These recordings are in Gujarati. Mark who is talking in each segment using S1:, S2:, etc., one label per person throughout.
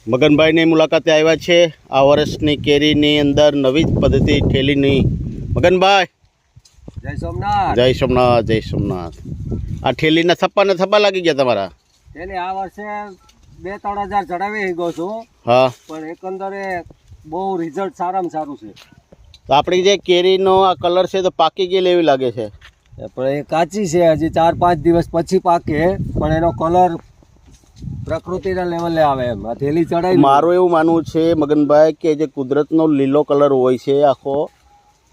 S1: મગનભાઈની મુલાકાતે આવ્યા છે આ વર્ષની કેરીની અંદર નવી જ પદ્ધતિ ઠેલીની. મગનભાઈ
S2: જય સોમનાથ.
S1: જય સોમનાથ, જય સોમનાથ. આ ઠેલીના થપ્પા લાગી ગયા તમારા?
S2: એટલે આ વર્ષે 2-3 હજાર ચડાવી ગયો છું.
S1: હા,
S2: પણ એકંદરે બહુ રિઝલ્ટ સારામાં સારું છે.
S1: તો આપણી જે કેરીનો આ કલર છે તો પાકી ગયેલી એવી લાગે છે.
S2: પણ એ કાચી છે, હજી 4-5 દિવસ પછી પાકે, પણ એનો કલર પ્રકૃતિના લેવલે આવે એમ. આ થેલી ચડાવી.
S1: મારું એવું માનવું છે મગનભાઈ કે જે કુદરતનો લીલો કલર હોય છે આખો,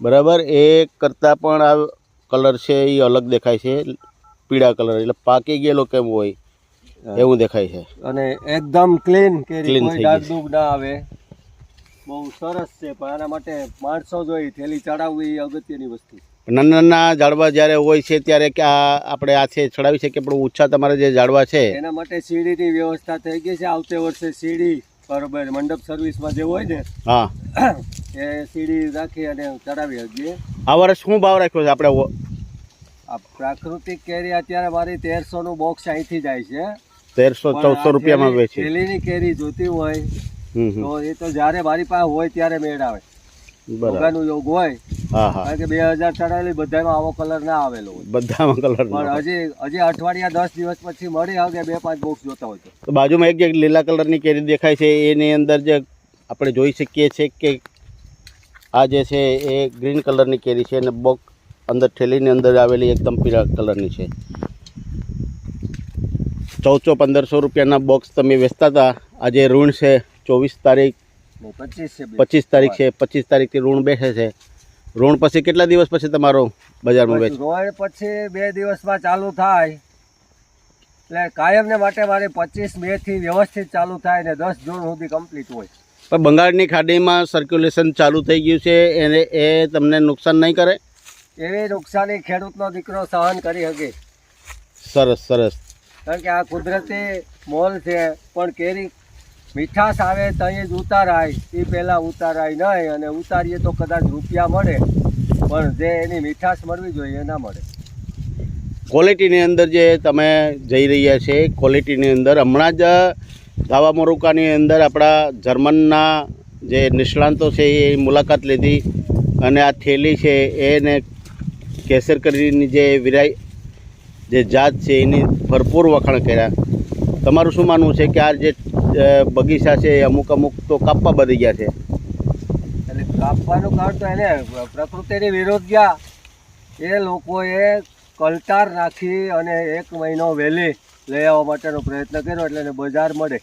S1: બરાબર, એ કરતાં પણ આ કલર છે એ અલગ દેખાય છે, પીળા કલર. એટલે પાકી ગયેલો કેમ હોય એવું દેખાય છે.
S2: અને એકદમ ક્લીન કેરી,
S1: Clean
S2: કોઈ
S1: થઈ
S2: ડાઘ
S1: ગઈ છે.
S2: ડૂઘ ના આવે. બહુ સરસ છે, પણ આના માટે માણસો જોઈએ. થેલી ચડાવવી એ અગત્યની વસ્તુ.
S1: નાના ઝાડવા જ્યારે હોય છે ત્યારે કે આપણે હાથે ચડાવી શકીએ, પણ ઓછા તમારે જે ઝાડવા છે
S2: એના માટે સીડીની વ્યવસ્થા થઈ ગઈ છે. આવતે વર્ષે સીડી, બરોબર, મંડપ સર્વિસમાં જે હોય ને,
S1: હા,
S2: એ સીડી રાખી અને ચડાવી શકીએ.
S1: આ વર્ષ શું ભાવ રાખ્યો છે આપણે?
S2: આ પ્રાકૃતિક કેરી અત્યારે મારી 1300 નું બોક્સ અહીંથી જાય છે.
S1: 1300-1400 રૂપિયામાં વેચે.
S2: થેલીની કેરી જોતી હોય તો એ તો જ્યારે મારી પાસે હોય ત્યારે મેળ આવે.
S1: બરાબર.
S2: ભોગાનું યોગ હોય,
S1: હા હા,
S2: કારણ કે 2000 ચડાવેલી બધામાં આવો કલર ના આવેલો હોય.
S1: બધામાં કલર.
S2: પણ હજી અઠવાડિયા 10 દિવસ પછી મળી આવે 2-5 બોક્સ જોતા હોય
S1: તો બાજુમાં એક લીલા કલરની કેરી દેખાય છે, એની અંદર જે આપણે જોઈ શકીએ છીએ કે આ જે છે એ ગ્રીન કલરની કેરી છે અને બોક્સ અંદર ઠેલીની અંદર આવેલી એકદમ પીળા કલરની છે. 1400-1500 રૂપિયાના બોક્સ તમે વેચતા હતા. આજે ઋણ છે 24 તારીખ, 25 તારીખ છે. 25 તારીખથી ઋણ બેસે છે. ઋણ પછી કેટલા દિવસ પછી તમારો બજારમાં વેચ?
S2: રોડ પછી 2 દિવસમાં ચાલુ થાય. એટલે કાયમને માટે મારે 25 મે થી વ્યવસ્થિત ચાલુ થાય ને 10 જૂન સુધી કમ્પ્લીટ હોય.
S1: પણ બંગાળની ખાડીમાં સર્ક્યુલેશન ચાલુ થઈ ગયું છે, એને એ તમને નુકસાન નહીં કરે?
S2: એવી નુકસાની ખેડૂતનો દીકરો સહન કરી શકે.
S1: સરસ સરસ.
S2: કારણ કે આ કુદરતી મોલ છે, પણ કેરી મીઠાશ આવે તો અહીં જ ઉતારાય, એ પહેલાં ઉતારાય નહીં. અને ઉતારીએ તો કદાચ રૂપિયા મળે, પણ જે એની મીઠાશ મળવી જોઈએ એ ના મળે.
S1: ક્વોલિટીની અંદર જે તમે જઈ રહ્યા છે, ક્વોલિટીની અંદર હમણાં જ દાવા મોરુકાની અંદર આપણા જર્મનના જે નિષ્ણાંતો છે એ મુલાકાત લીધી અને આ થેલી છે એને કેસર કરીની જે જે જાત છે એની ભરપૂર વખાણ કર્યા. તમારું શું માનવું છે કે આ જે બગીચા છે એ અમુક તો કાપવા બધી ગયા છે?
S2: એટલે કાપવાનું કારણ તો એને પ્રકૃતિની વિરોધ ગયા. એ લોકોએ કલટાર નાખી અને 1 મહિનો વહેલી લઈ આવવા માટેનો પ્રયત્ન કર્યો, એટલે એને બજાર મળે.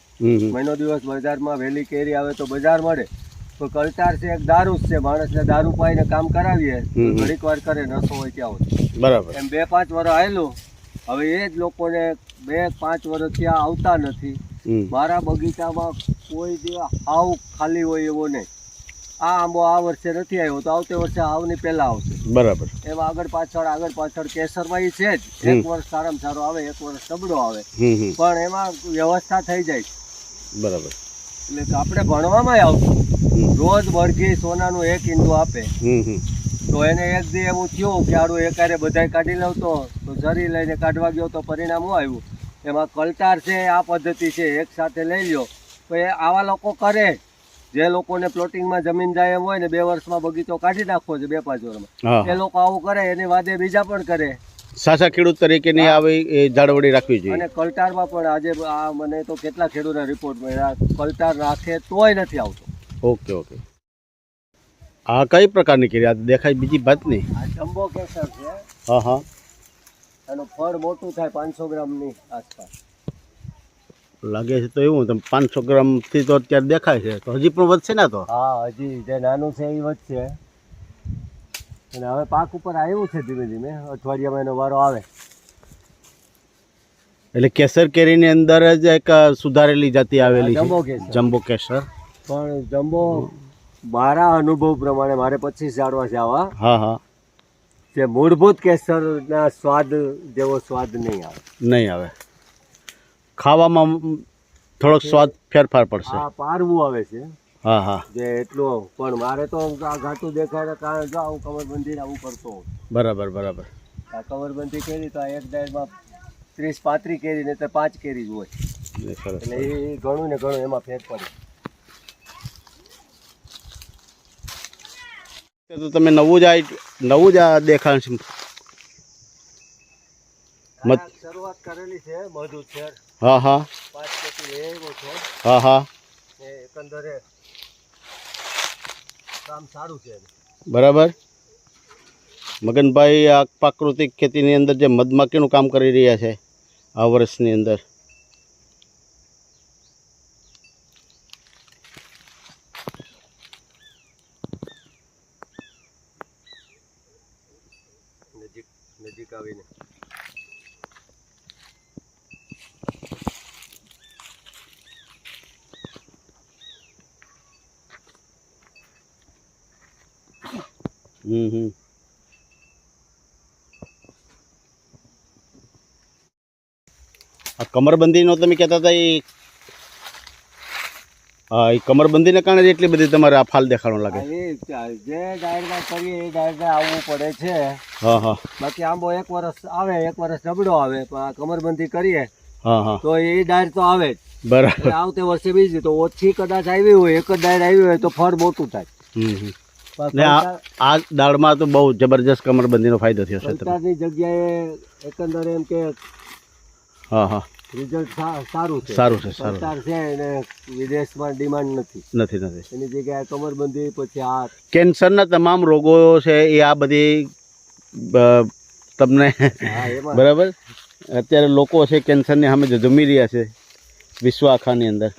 S2: મહિનો દિવસ બજારમાં વહેલી કેરી આવે તો બજાર મળે. તો કલટાર છે એક દારૂ જ છે. માણસને દારૂ પાઈને કામ કરાવીએ, ઘડીક વાર કરે, નશો હોય ત્યાં હોય.
S1: બરાબર.
S2: એમ 2-5 વર્ષ આવેલું. હવે એ જ લોકોને 2-5 વર્ષ ત્યાં આવતા નથી. મારા બગીચામાં કોઈ દિવસ આવ ખાલી હોય એવો નહીં. આ આંબો આ વર્ષે નથી આવ્યો તો આવતે વર્ષે આવની પહેલા આવશે.
S1: બરાબર.
S2: એમાં આગળ પાછળ કેસરમાં એ છે જ. એક વર્ષ સારામાં સારો આવે, એક વર્ષ નબળો આવે, પણ એમાં વ્યવસ્થા થઈ જાય.
S1: બરાબર.
S2: એટલે આપણે ભણવામાં આવતું, રોજ બળગી સોનાનું 1 ઈંડું આપે, તો એને એક દી એવું થયું કે આડું એકારે બધાય કાઢી લાવતો તો જરી લઈને કાઢવા ગયો તો પરિણામ શું આવ્યું? એમાં કલટાર છે, આ પદ્ધતિ છે, એક સાથે લઈ લ્યો. તો એ આવા લોકો કરે, જે લોકોને પ્લોટિંગમાં જમીન જાય એમ હોય ને 2 વર્ષમાં બગીચો કાઢી નાખવો છે 2-5 વર્ષમાં, એ લોકો આવું કરે. એની વાદે બીજા પણ કરે.
S1: સાચા ખેડૂત તરીકેની આવી એ જાળવણી રાખવી જોઈએ.
S2: અને કલટારમાં પણ આજે આ મને તો કેટલા ખેડૂતના રિપોર્ટ મળ્યા, કલટાર રાખે તોય નથી આવતો.
S1: Okay okay. આ કઈ પ્રકારની કેરી? આ દેખાય બીજી વાત નહીં.
S2: આ જમ્બો કેસર છે.
S1: હા હા.
S2: એનું ફળ મોટું થાય 500 ગ્રામની આસપાસ
S1: લાગે છે. તો એવું તમે 500 ગ્રામથી તો અત્યારે દેખાય છે, તો હજી પણ વધશે ને? તો
S2: હા, હજી જે નાનું છે એ વધશે. અને હવે પાક ઉપર આવ્યું છે ધીમે ધીમે. અઠવાડિયામાં એનો વારો આવે.
S1: એટલે કેસર કેરીની અંદર જ એક સુધારેલી જાતિ આવેલી છે,
S2: જમ્બો કેસર.
S1: જમ્બો કેસર.
S2: પણ જમ્બો મારા અનુભવ પ્રમાણે, મારે 25 ઝાડવા છે આવા,
S1: હા હા,
S2: જે મૂળભૂત કેસરના સ્વાદ જેવો સ્વાદ નહીં આવે.
S1: નહીં આવે. ખાવામાં થોડોક સ્વાદ ફેરફાર પડશે.
S2: આ પારવું આવે છે.
S1: હા હા.
S2: જે એટલું પણ મારે તો આ ઘાટું દેખાય કારણ જો હું કમરબંધી આવું કરતો હોઉં.
S1: બરાબર બરાબર.
S2: આ કમરબંધી કરી તો આ એક ડાયરમાં 30-35 કેરી ને તો 5 કેરી જ હોય.
S1: સરસ.
S2: એટલે એ ઘણું ને ઘણું એમાં ફેર પડે.
S1: તો તમે નવું જ આ દેખાણ છે.
S2: આ શરૂઆત કરેલી છે મધુ શેર
S1: હા હા
S2: 5 પેટી લઈ આવ્યો છો
S1: હા હા
S2: ને એકંદરે કામ સારું છે.
S1: બરાબર. મગનભાઈ આ પ્રાકૃતિક ખેતીની અંદર જે મધમાખીનું કામ કરી રહ્યા છે આ વર્ષની અંદર,
S2: નજીક આવીને
S1: આ કમરબંધીનો તમે કહેતા હતા એ હા, એ કમરબંધીને કારણે જ એટલી બધી તમારે આ ફાલ દેખાડો લાગે.
S2: જે ડાયરમાં કરીએ એ ડાયરમાં આવવું પડે છે.
S1: હા હા
S2: બાકી આંબો 1 વર્ષ આવે, 1 વર્ષ નબળો આવે, પણ આ કમરબંધી કરીએ
S1: હા હા
S2: તો એ ડાયર તો આવે જ.
S1: બરાબર.
S2: એટલે આવતે વર્ષે બીજી તો ઓછી કદાચ આવી હોય, એક જ ડાયર આવી હોય તો ફળ મોટું થાય.
S1: ને આ દાળમાં તો બહુ જબરજસ્ત કમરબંધીનો ફાયદો થયો છે.
S2: સરકારની જગ્યાએ એકંદરે એમ કે
S1: હા હા
S2: રિઝલ્ટ સારું છે.
S1: સારું છે, સારું
S2: સરકાર છે એને વિદેશમાં ડિમાન્ડ નથી.
S1: નથી.
S2: એની જગ્યાએ કમરબંધી પછી આ
S1: કેન્સરના તમામ રોગો છે એ આ બધી તમને
S2: હા એમાં
S1: બરાબર. અત્યારે લોકો છે કેન્સરની સામે જમી રહ્યા છે વિશ્વ આખાની અંદર.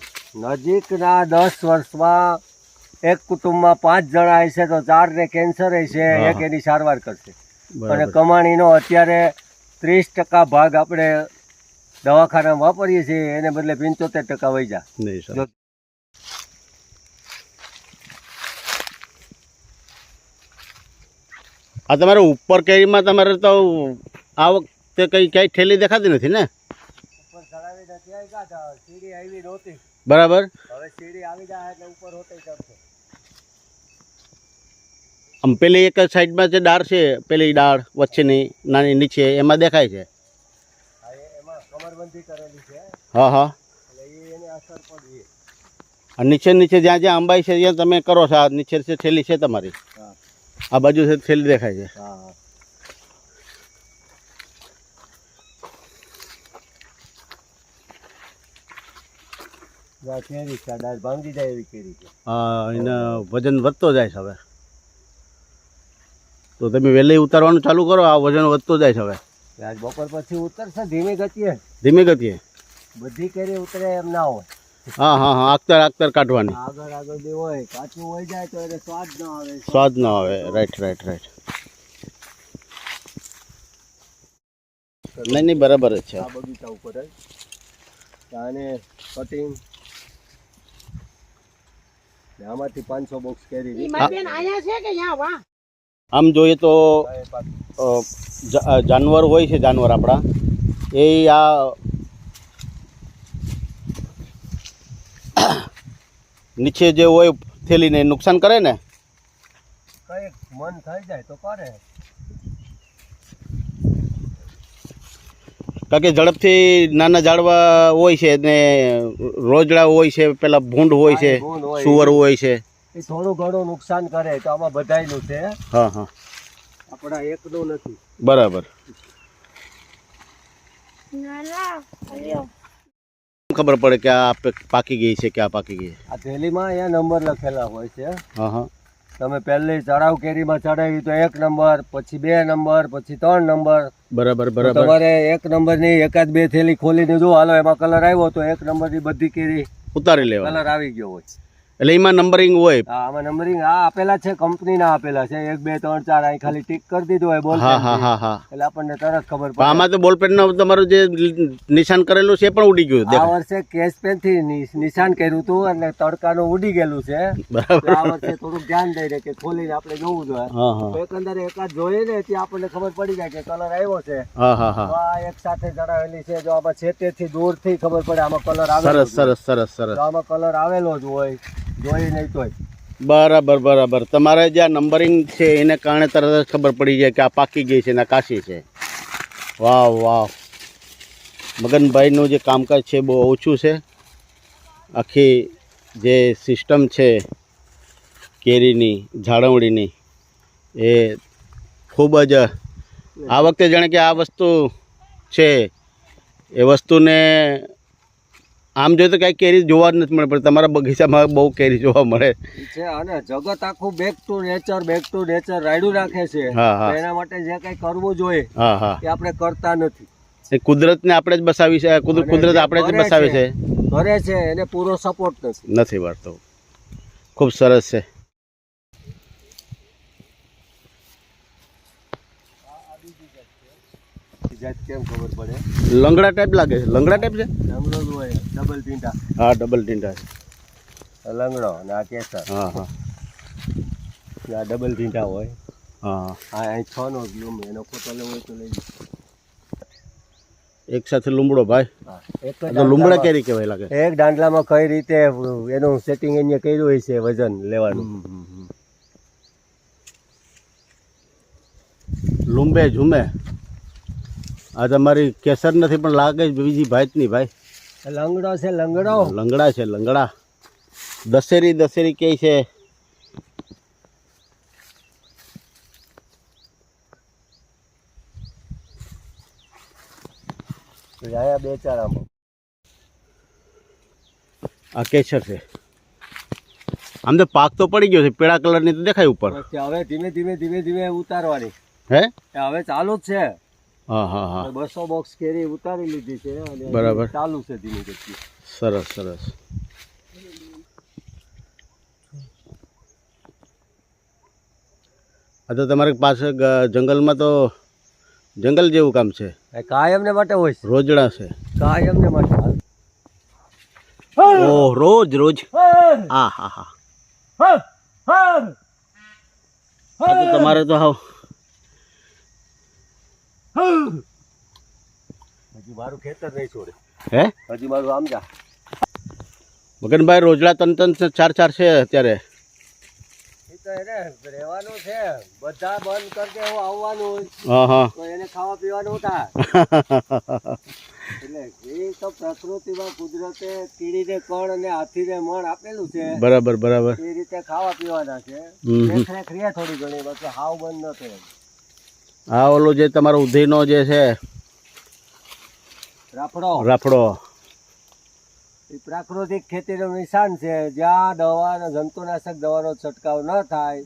S2: નજીકના 10 વર્ષમાં એક કુટુંબમાં 5 જણા હશે તો 4 ને કેન્સર હશે,
S1: હા.
S2: એક એની સારવાર કરશે. અને
S1: બરાબર.
S2: કમાણીનો અત્યારે 30% ભાગ આપણે દવાખાનામાં વાપરીએ છીએ, એને બદલે 75% વહી જાય.
S1: નહીં સર.
S2: જો-
S1: આ તમારે ઉપર કેરીમાં તમારે તો આ વખતે કઈ ક્યાંય ઠેલી દેખાતી નથી ને?
S2: ઉપર ચડાવી નથી આવી ગયા, સીડી આવી નહોતી,
S1: બરાબર.
S2: હવે સીડી આવી જાય એટલે ઉપર હોતે ચડશે.
S1: આમ પેલી એક સાઈડમાં જે ડાળ છે, પેલી ડાળ વચ્ચેની નાની નીચે એમાં દેખાય છે.
S2: એમાં કમરબંધી કરેલી છે
S1: હા હા.
S2: એટલે એની અસર પડી.
S1: આ નીચે જ્યાં જ્યાં આંબાઈ છે ત્યાં તમે કરો છો, આ નીચે છે ઠેલી છે તમારી,
S2: હા
S1: આ બાજુ છે ઠેલી દેખાય છે.
S2: હા કેરી છે, ડાળ ભાંગી જાય એવી કેરી છે.
S1: હા, એના વજન વધતો જાય છે હવે. તો તમે વહેલી ઉતારવાનું ચાલુ કરો, આ વજન વધતો જાય છે હવે
S2: આજ બપોર પછી ઉતરશે ધીમી ગતિએ.
S1: ધીમે ગતિએ.
S2: બધી કેરી ઉતરે એમ ના હોય.
S1: હા હા હા, આગતર કાઢવાની.
S2: આગળ બી હોય, કાચું હોય જાય તો એને સ્વાદ ના આવે.
S1: સ્વાદ ન આવે. રાઈટ. નહીં બરાબર જ છે.
S2: આ બગીચા ઉપર જ આને કટિંગ આમાંથી 500 બોક્સ કેરી
S1: આમ જોઈએ તો જાનવર હોય છે, જાનવર આપણા એ આ નીચે જે હોય થેલીને નુકસાન કરે ને.
S2: કઈ મન થઈ જાય તો કરે.
S1: કારણ કે ઝડપથી નાના ઝાડવા હોય છે ને રોજડા હોય છે, પેલા ભૂંડ હોય છે,
S2: ભૂંડ હોય.
S1: સુવર હોય છે.
S2: એ થોડું ઘણું નુકસાન કરે તો આમાં બધાયનું છે,
S1: હા હા
S2: આપણા એકનું નથી.
S1: બરાબર. ખબર પડે કે આ પાકી ગઈ છે કે આ પાકી ગઈ.
S2: આ થેલીમાં અહીંયા નંબર લખેલા હોય છે.
S1: હા હા.
S2: તમે પહેલી ચડાવ કેરીમાં ચડાવી તો 1 નંબર, પછી 2 નંબર, પછી 3 નંબર.
S1: બરાબર
S2: તો તમારે 1 નંબરની 1-2 થેલી ખોલીને જો હાલો એમાં કલર આવ્યો તો 1 નંબરની બધી કેરી
S1: ઉતારી લેવા.
S2: કલર આવી ગયો હોય.
S1: એટલે એમાં નંબરિંગ હોય.
S2: હા, આમાં નંબરિંગ આ આપેલા છે, કંપનીના આપેલા છે, 1 2 3 4 અહીં ખાલી ટીક કરી દીધું હોય બોલ.
S1: હા હા હા હા.
S2: એટલે આપણને તરત ખબર
S1: પણ
S2: પડે.
S1: આમાં તો બોલપેનનું તમારું જે નિશાન કરેલું છે એ પણ ઉડી ગયું.
S2: આ વર્ષે કેશ પેન થી નિશાન કર્યું હતું અને તડકાનું ઉડી ગયેલું છે.
S1: બરાબર.
S2: આ વર્ષે થોડુંક ધ્યાન દઈને કે ખોલીને આપણે જોવું જોઈએ.
S1: હા હા
S2: તો એકંદરે એકાદ જોઈએ ને ત્યાં આપણને ખબર પડી જાય કે કલર આવ્યો છે.
S1: હા હા હા.
S2: તો આ એક સાથે ચડાવેલી છે, જો આમાં છેટેથી દૂરથી ખબર પડે આમાં કલર આવેલો
S1: સરસ
S2: જ હોય.
S1: સરસ.
S2: તો આમાં કલર આવેલો જ હોય, જોઈ નહીં તોય.
S1: બરાબર. તમારે જે આ નંબરિંગ છે એને કારણે તરત જ ખબર પડી જાય કે આ પાકી ગઈ છે ને આ કાશી છે. વાહ. મગનભાઈનું જે કામકાજ છે બહુ ઓછું છે. આખી જે સિસ્ટમ છે કેરીની જાળવણીની એ ખૂબ જ આ વખતે જાણે કે આ વસ્તુ છે એ વસ્તુને આમ જોઈએ તો કાંઈ કેરી જોવા જ નથી મળે, પણ તમારા બગીચામાં બહુ કેરી જોવા મળે
S2: છે. અને જગત આખું બેક ટુ નેચર રાયડું રાખે છે.
S1: હા, હા.
S2: તો એના માટે જે કંઈ કરવું જોઈએ
S1: હા હા
S2: એ આપણે કરતા નથી.
S1: એ કુદરતને આપણે જ બસાવી છે, કુદરત આપણે જ બસાવી છે,
S2: કરે છે એને પૂરો સપોર્ટ
S1: નથી વાળતો. ખૂબ સરસ છે.
S2: કેમ ખબર પડે?
S1: લંગડા ટાઈપ લાગે છે. લંગડા ટાઈપ છે.
S2: લંગડો જ હોય, ડબલ ટીંટા.
S1: હા, ડબલ ટીંટા છે.
S2: લંગડો અને આ કેસર.
S1: હા હા
S2: આ ડબલ ટીંટા હોય.
S1: હા,
S2: આ અહીં 6 નો બ્લૂમ, એનો ફોટો લેવો હોય તો લઈ લો.
S1: એક સાથે લીમડો ભાઈ.
S2: હા, એક
S1: આ તો લીમડા કેરી કહેવાય લાગે.
S2: એક દાંડલામાં કઈ રીતે એનું સેટિંગ એને કર્યું હોય છે વજન લેવાનું.
S1: લુંબે ઝુમે. આ તમારી કેસર નથી પણ લાગે જ બીજી ભાતની ભાઈ.
S2: લંગડો છે, લંગડો.
S1: લંગડા છે, લંગડા. દશેરી કે છે.
S2: આયા બે ચાર આમાં.
S1: આ કેસર છે. આમ તો પાક તો પડી ગયો છે, પીળા કલરની તો દેખાય ઉપર.
S2: હવે ધીમે ધીમે ઉતારવાની.
S1: હે,
S2: હવે ચાલુ જ છે.
S1: હા હા હા,
S2: 200 બોક્સ કેરી ઉતારી લીધી છે અને
S1: બરાબર.
S2: ચાલુ છે ધીમે ધીમે.
S1: સરસ સરસ. આ તો તમારે પાસે જંગલમાં તો જંગલ જેવું કામ છે.
S2: કાયમ ને માટે હોય છે.
S1: રોજડા છે.
S2: કાયમ ને માટે.
S1: ઓહ, રોજ હા હા હા. આ તો તમારે તો હાવ
S2: હજી મારું ખેતર નહીં છોડે.
S1: હે,
S2: હજી મારું આમ જા.
S1: મગનભાઈ રોજડા 3 4 છે અત્યારે.
S2: એ તો એને રહેવાનું છે. બધા બંધ કરી દે આવવાનું
S1: હા હા.
S2: તો એને ખાવા પીવાનું થાય. એટલે એ તો પ્રકૃતિમાં કુદરતે કીડીને કણ અને હાથીને મણ આપેલું છે.
S1: બરાબર
S2: એ રીતે ખાવા પીવાના છે. દેખરેખ રે થોડી ઘણી, બાકી હાવ બંધ ન થાય.
S1: આ ઓલો જે તમારો ઉધઈનો જે છે રાફડો
S2: એ પ્રાકૃતિક ખેતીનું નિશાન છે. જ્યાં દવાનો જંતુનાશક દવાનો છંટકાવ ન થાય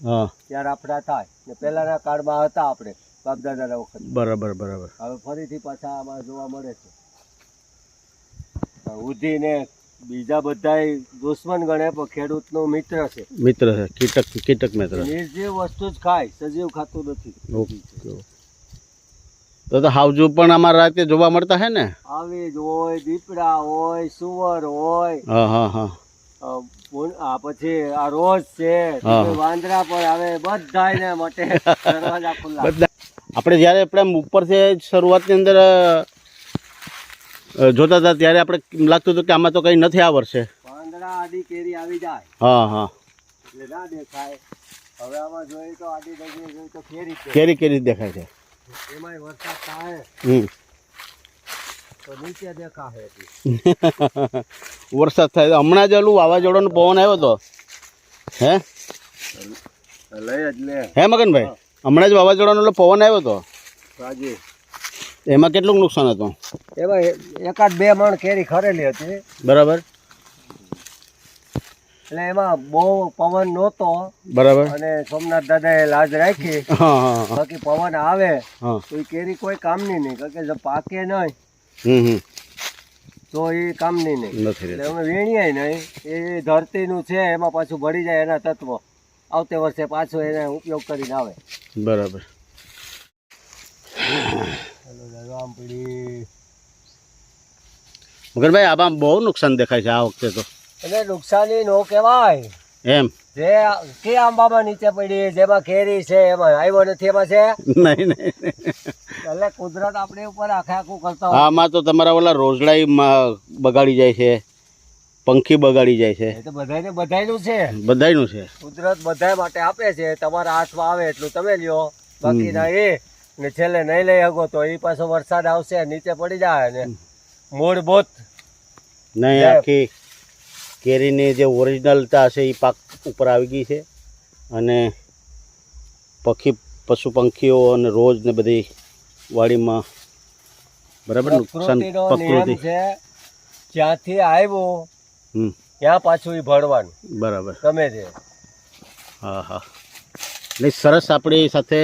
S2: ત્યાં રાફડા થાય. ને પહેલાના કાળમાં હતા આપણે બાપદાદાના વખત.
S1: બરાબર.
S2: હવે ફરીથી પાછા આમાં જોવા મળે છે. ઉધીને બીજા બધા દુશ્મન ગણે પણ ખેડૂતનો મિત્ર છે. કીટક મિત્ર. નિર્જીવ વસ્તુ જ ખાય, સજીવ ખાતું નથી.
S1: તો હાવજુ પણ અમારા રાતે જોવા મળતા હે ને.
S2: આવી જ હોય, દીપડા હોય, સુવર હોય. આ પછી આ રોજ છે, વાંદરા પણ આવે. બધાને માટે દરવાજા ખુલ્લા.
S1: આપણે જ્યારે ઉપરથી શરૂઆતની અંદર જોતા હતા ત્યારે આપણે લાગતું હતું કે આમાં તો કંઈ નથી આ વર્ષે.
S2: પાંદડા આડી કેરી આવી જાય.
S1: હા હા,
S2: એટલે ના દેખાય. હવે આમાં જોઈએ તો આડી જગ્યાએ જોઈએ તો
S1: કેરી દેખાય છે.
S2: એમાંય વરસાદ થાય તો નીચે દેખાય.
S1: વરસાદ થાય. હમણાં જ ઓલું વાવાઝોડાનો પવન આવ્યો હતો. હે મગનભાઈ, હમણાં જ વાવાઝોડાનો પવન આવ્યો હતો. એમાં કેટલું નુકસાન હતું?
S2: એમાં 1-2 મણ કેરી ખરેલી હતી.
S1: બરાબર.
S2: એટલે એમાં બહુ પવન નહોતો.
S1: બરાબર.
S2: અને સોમનાથ દાદાએ લાજ રાખી. બાકી પવન આવે તો એ કેરી કોઈ કામની નહીં, કારણ કે જો પાકે નહીં તો એ કામની નહીં. એટલે અમે વીણીએ નહીં. એ ધરતીનું છે, એમાં પાછું ભળી જાય એના તત્વો. આવતે વર્ષે પાછો એને ઉપયોગ કરીને આવે.
S1: બરાબર. મગનભાઈ, આમાં બહુ નુકસાન દેખાય છે આ વખતે તો.
S2: એટલે નુકસાની નો કહેવાય
S1: એમ.
S2: જે કે આંબામાં નીચે પડી, જેમાં કેરી છે એમાં આવ્યો નથી, એમાં છે
S1: નહીં.
S2: એટલે કુદરત આપણી ઉપર આખું કરતા હોય.
S1: આમાં તો તમારા ઓલા રોજડા બગાડી જાય છે, પંખી બગાડી જાય છે.
S2: એ તો બધાયનું છે.
S1: કુદરત
S2: બધા માટે આપે છે. તમારા હાથમાં આવે એટલું તમે લ્યો, બાકી ના એ ને છેલ્લે નહીં લઈ શકો તો એ પાછો વરસાદ આવશે, નીચે પડી જાય ને મૂળભૂત
S1: ને
S2: જય.
S1: આખી કેરીની જે ઓરિજિનલતા છે એ પાક ઉપર આવી ગઈ છે અને પશુ પંખીઓ અને રોજ ને બધી વાડીમાં બરાબર નુકસાન
S2: પ્રકૃતિનો નિયમ
S1: પ્રકૃતિ
S2: છે, જ્યાંથી આવ્યું
S1: હમ
S2: ત્યાં પાછું ઈ ભળવાનું
S1: બરાબર
S2: ગમે તે.
S1: હા હા નહીં સરસ આપણી સાથે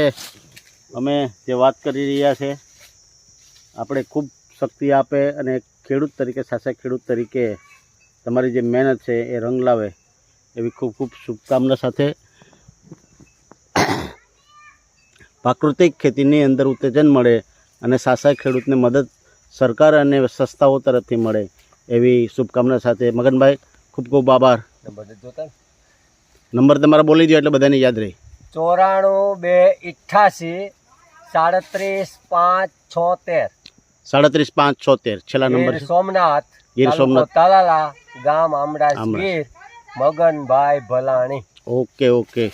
S1: અમે જે વાત કરી રહ્યા છે આપણે ખૂબ શક્તિ આપે અને ખેડૂત તરીકે સાચા ખેડૂત તરીકે તમારી જે મહેનત છે એ રંગ લાવે એવી ખૂબ ખૂબ શુભકામના સાથે પ્રાકૃતિક ખેતીની અંદર ઉત્તેજન મળે અને સાચા ખેડૂતને મદદ સરકાર અને સંસ્થાઓ તરફથી મળે એવી શુભકામના સાથે મગનભાઈ ખૂબ ખૂબ આભાર.
S2: બધે જોતા ને.
S1: નંબર તમારા બોલી દો એટલે બધાને યાદ રહે.
S2: 94 288 37 576.
S1: 37 576 છેલ્લા નંબર
S2: ગીર
S1: છે.
S2: સોમનાથ,
S1: ગીર
S2: તાલુકો
S1: સોમનાથ.
S2: તાલાલા, ગામ આમડાસ
S1: આમડાસ.
S2: ગીર, મગનભાઈ ભલાણી.
S1: Okay okay